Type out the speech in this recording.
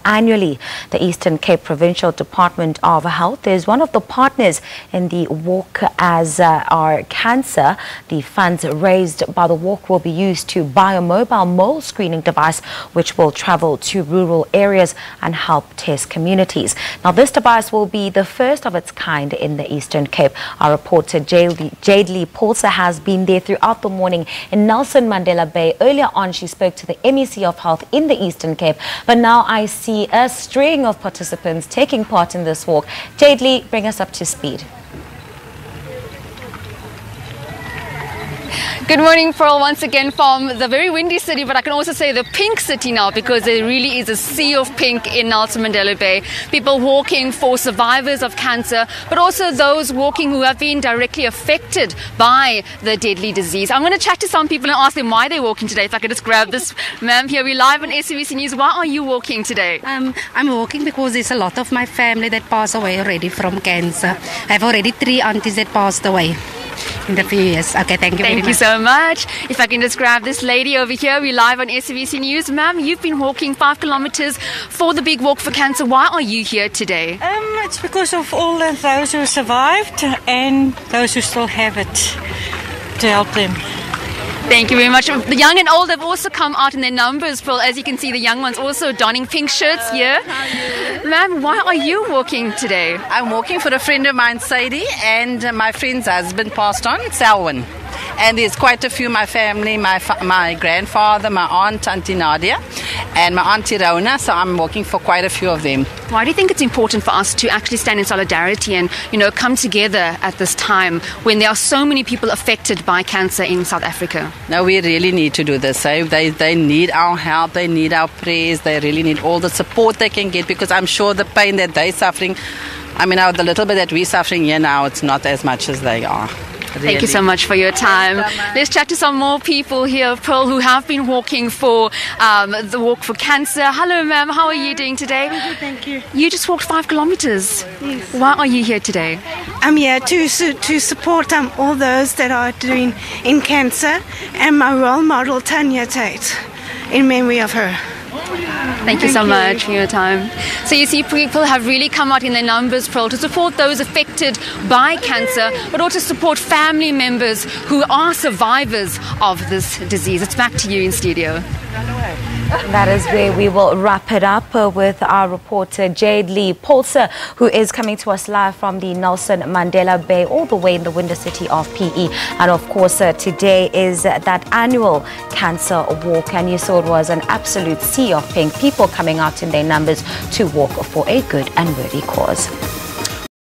Annually, the Eastern Cape Provincial Department of Health is one of the partners in the walk, as are CANSA. The funds raised by the walk will be used to buy a mobile mole screening device which will travel to rural areas and help test communities. Now, this device will be the first of its kind in the Eastern Cape. Our reporter Jayed-leigh Paulse has been there throughout the morning in Nelson Mandela Bay. Earlier on, she spoke to the MEC of Health in the Eastern Cape, but now I see a string of participants taking part in this walk. Jayed-leigh, bring us up to speed. Good morning, Pearl, once again from the very windy city, but I can also say the pink city now, because there really is a sea of pink in Nelson Mandela Bay. People walking for survivors of cancer, but also those walking who have been directly affected by the deadly disease. I'm going to chat to some people and ask them why they're walking today. If I could just grab this ma'am here. We're live on SABC News. Why are you walking today? I'm walking because there's a lot of my family that passed away already from cancer. I have already 3 aunties that passed away in the few years. Okay, thank you very much. Thank you so much. If I can just grab this lady over here. We're live on SABC News. Ma'am, you've been walking 5 kilometers for the big walk for cancer. Why are you here today? It's because of all those who survived and those who still have it, to help them. Thank you very much. The young and old have also come out in their numbers, Pearl. As you can see, the young ones also donning pink shirts here. Ma'am, why are you walking today? I'm walking for a friend of mine, Sadie, and my friend's husband passed on, Selwyn. And there's quite a few, my family, my grandfather, my aunt, Auntie Nadia, and my Auntie Rona, so I'm walking for quite a few of them. Why do you think it's important for us to actually stand in solidarity and, come together at this time when there are so many people affected by cancer in South Africa? No, we really need to do this. Eh? They need our help, they need our prayers, they really need all the support they can get, because I'm sure the pain that they're suffering, the little bit that we're suffering here now, it's not as much as they are. Really. Thank you so much for your time. Let's chat to some more people here, Pearl, who have been walking for the walk for cancer. Hello, ma'am. How are you doing today? Good, thank you. You just walked 5 kilometers. Yes. Why are you here today? I'm here to support all those that are doing in cancer, and my role model, Tanya Tate, in memory of her. Thank you so much for your time. So you see, people have really come out in their numbers, Pearl, to support those affected by cancer, but also support family members who are survivors of this disease. It's back to you in studio. That is where we will wrap it up with our reporter Jayed-leigh Paulse, who is coming to us live from the Nelson Mandela Bay, all the way in the windy city of PE. And of course, today is that annual cancer walk, and you saw it was an absolute sea of pink, people coming out in their numbers to walk for a good and worthy cause.